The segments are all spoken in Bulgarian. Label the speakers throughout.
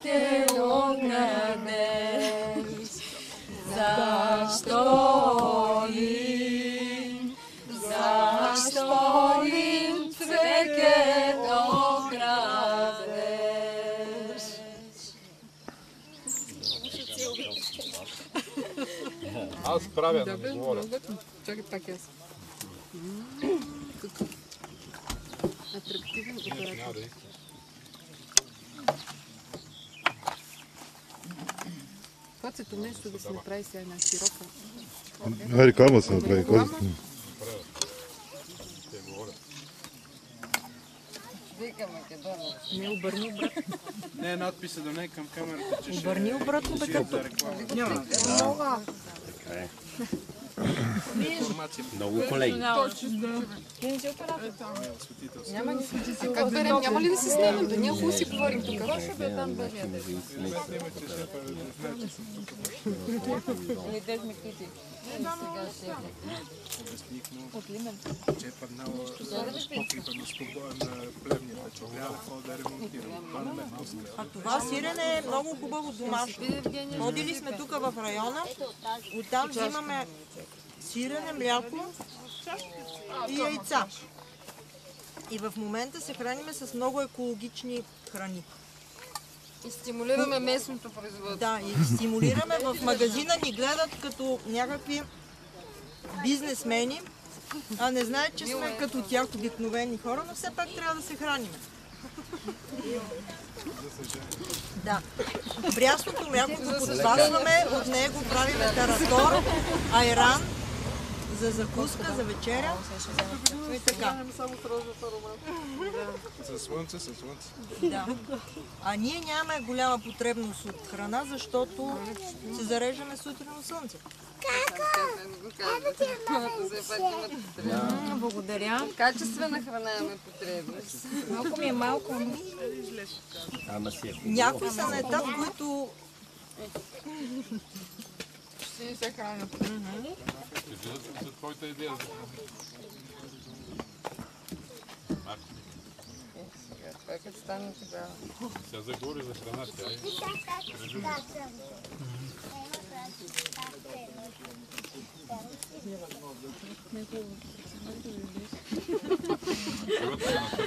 Speaker 1: Ке окрадеш, защо ли цвекето крадеш?
Speaker 2: Аз правя, да не говоря.
Speaker 3: Чакай пак аз. Атрактивен оператор. Пацето нещо да се направи сега една широка.
Speaker 4: Реклама се направи.
Speaker 3: Не обърни обратно.
Speaker 5: Не, надписа да не е към камерата, че ще...
Speaker 3: Обърни обратно, бе, като.
Speaker 5: Няма.
Speaker 6: Много колеги.
Speaker 3: Как берем? Няма ли да се снимем? Да ние хубаво си говорим тук.
Speaker 5: От Лимен. Че е паднало с покрива на плевнята, че трябва да ремонтира.
Speaker 7: А това сирене е много хубаво домашно. Ходили сме тук в района, оттам взимаме сирене, мляко и яйца. И в момента се храниме с много екологични храни.
Speaker 3: И стимулираме местното производство.
Speaker 7: Да, и стимулираме. В магазина ни гледат като някакви бизнесмени, а не знаят, че сме като тях обикновени хора, но все пак трябва да се храним. Да. Прясното мляко го подпасваме, от него правим таратор, айран, за закуска, за вечеря и така.
Speaker 5: Със слънце, със слънце.
Speaker 7: Да. А ние нямаме голяма потребност от храна, защото се зареждаме сутрин на слънце.
Speaker 3: Благодаря.
Speaker 1: Качествена храна имаме потребност.
Speaker 3: Малко ми е малко.
Speaker 7: Някои са на етап, които
Speaker 3: Ще се хранят.
Speaker 2: За твоята идея.
Speaker 1: Това като стане тогава.
Speaker 2: Сега заговори за храна.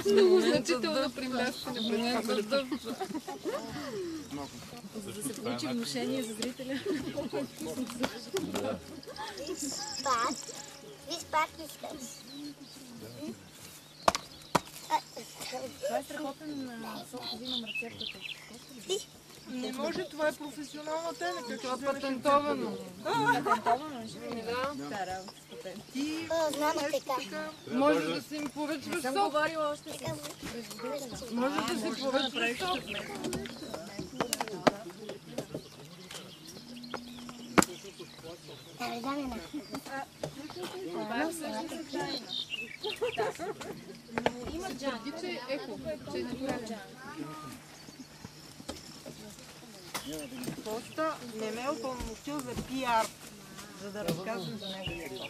Speaker 3: Много значително примляскане пред камерата.
Speaker 1: За да се получи внушение за зрителя. Това е страхотен сок, взимам рецептата.
Speaker 7: не може, това е професионална техника.
Speaker 3: Това е патентовано.
Speaker 1: Патентовано ще ми да.
Speaker 7: Ти
Speaker 3: Може да си им поръчваш
Speaker 1: Съм
Speaker 3: сок.
Speaker 1: говорила още с
Speaker 3: Може да си поръчваш сок.
Speaker 1: Има джан.
Speaker 3: Ехо, че е натурален.
Speaker 7: Коста не ме е упълномощил за пиар, за да разказвам за него.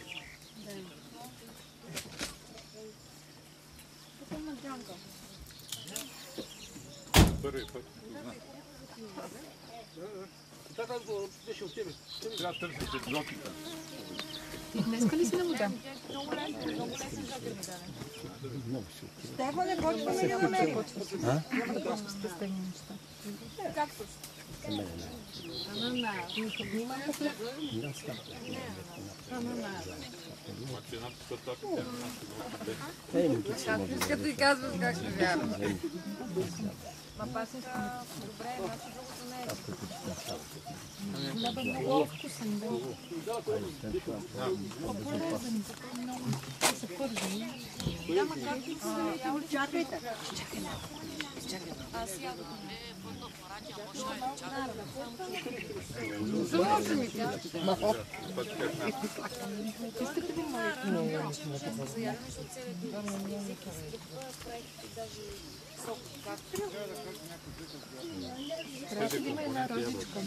Speaker 2: Първи път. Трябва да търсите блоките.
Speaker 3: Днеска ли си на вода?
Speaker 7: Стефане, почваме ли да мерим?
Speaker 1: Като и казваш как ще вярвам. Ма пасенка, добре, значи другото не е.
Speaker 3: Да, бе, много вкусен, да. По-полезен, много са първи.
Speaker 7: Чакайте.
Speaker 1: Аз ядох.
Speaker 3: Заложи ми тя. Искате ли моите? Трябваше да има една розичка.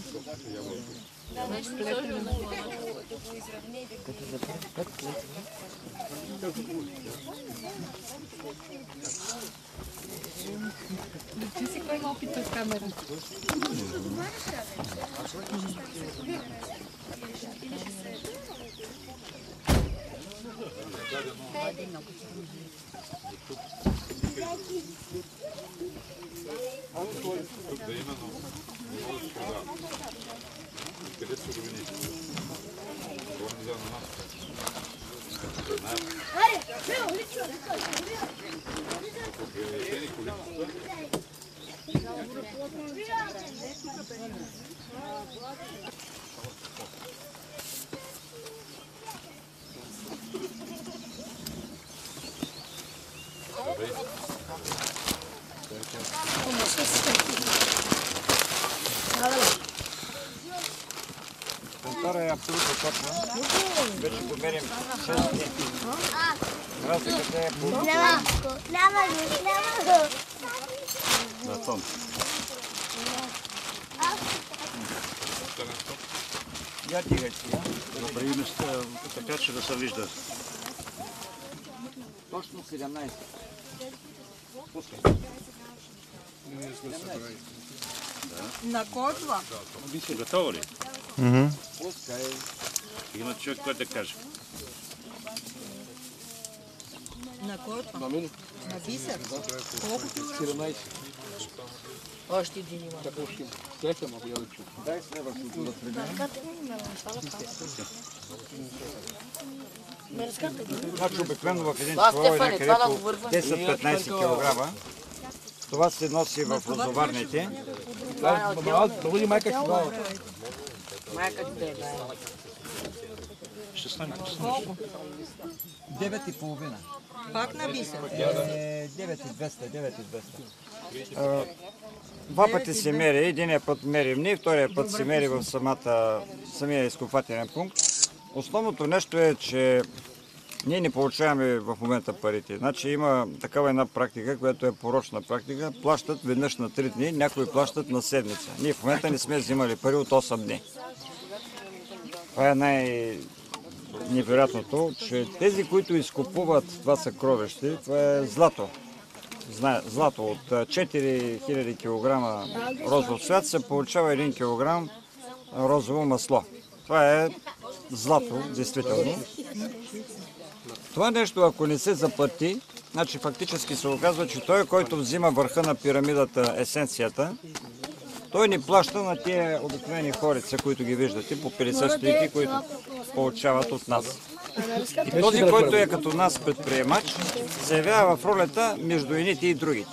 Speaker 3: Ти си кой има опит с камера?
Speaker 2: Тук да има, но не може да. Къде са ровените? Говорим за на нас. Ограничени количества.
Speaker 6: Кантара е абсолютно точна. Вече го мерим 6 дни. Разликата е по...
Speaker 4: На тон.
Speaker 6: Я дигай сега.
Speaker 4: Направи места така, че да се вижда.
Speaker 6: Точно 17. Пускай.
Speaker 7: На котва.
Speaker 4: Готово ли?
Speaker 6: Пускай.
Speaker 4: Има човек, който да каже.
Speaker 7: На котва. На бисер. Колко килограма?
Speaker 5: 17.
Speaker 7: Още един има.
Speaker 5: Така ще стека, ма я да чу.
Speaker 6: Дай следващото да тръгнем. Значи обикновено в един слой някъде по 10-15 кг. Това се носи в розоварните.
Speaker 5: Да бъде майка ще дава.
Speaker 4: Ще стане.
Speaker 6: 9,5.
Speaker 7: Пак на бисер.
Speaker 6: 9,200. Два пъти се мери. Единия път мерим ние, втория път се мери в самия изкупвателен пункт. Основното нещо е, че ние не получаваме в момента парите. Значи има такава една практика, която е порочна практика. Плащат веднъж на 3 дни, някои плащат на седмица. Ние в момента не сме взимали пари от 8 дни. Това е най-невероятното, че тези, които изкупуват това съкровище, това е злато. Злато от 4000 кг розов цвят се получава 1 кг розово масло. Това е злато, действително. Това нещо, ако не се заплати, значи фактически се оказва, че той, който взима върха на пирамидата, есенцията, той ни плаща на тия обикновени хорица, които ги виждате, по 50 стойки, които получават от нас. И този, който е като нас предприемач, се явява в ролята между едните и другите.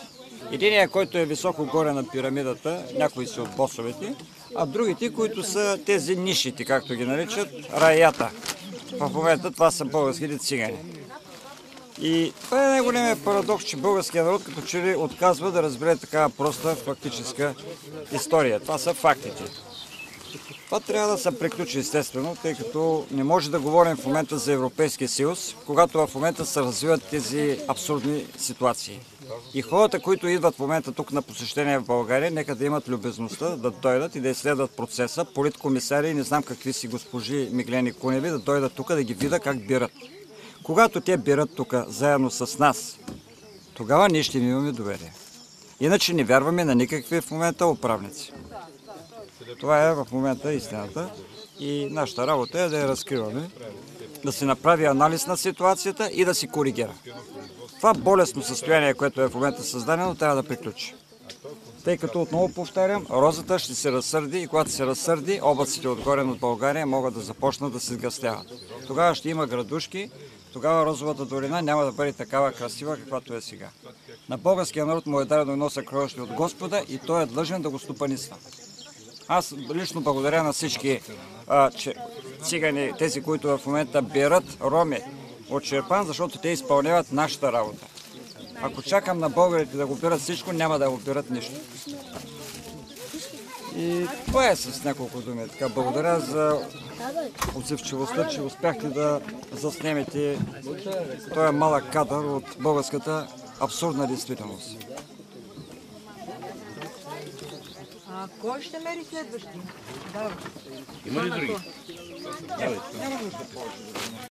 Speaker 6: Единият, който е високо горе на пирамидата, някои са от босовете, а другите, които са тези нишите, както ги наричат, раята. В момента това са българските цигани. И това е най-големият парадокс, че българският народ като че ли отказва да разбере такава проста фактическа история. Това са фактите. Това трябва да се приключи естествено, тъй като не може да говорим в момента за Европейския съюз, когато в момента се развиват тези абсурдни ситуации. И хората, които идват в момента тук на посещение в България, нека да имат любезността да дойдат и да изследват процеса. Политкомисари и не знам какви си госпожи Миглени Куневи да дойдат тук да ги видят как бират. Когато те бират тук заедно с нас, тогава ние ще имаме доверие. Иначе не вярваме на никакви в момента управници. Това е в момента истината и нашата работа е да я разкриваме, да се направи анализ на ситуацията и да си коригира. Това болестно състояние, което е в момента създадено, трябва да приключи. Тъй като, отново повтарям, розата ще се разсърди и когато се разсърди, облаците отгоре над България могат да започнат да се сгъстяват. Тогава ще има градушки, тогава розовата долина няма да бъде такава красива, каквато е сега. На българския народ му е дадено едно съкровище от Господа и той е длъжен да го стопанисва. Аз лично благодаря на всички цигани, тези, които в момента берат роми от Чирпан, защото те изпълняват нашата работа. Ако чакам на българите да го берат всичко, няма да го берат нищо. И това е с няколко думи. Така, благодаря за отзивчивостта, че успяхте да заснемете този малък кадър от българската абсурдна действителност.
Speaker 7: Кой ще мери следващия?
Speaker 4: Има ли други?
Speaker 7: Няма нужда повече.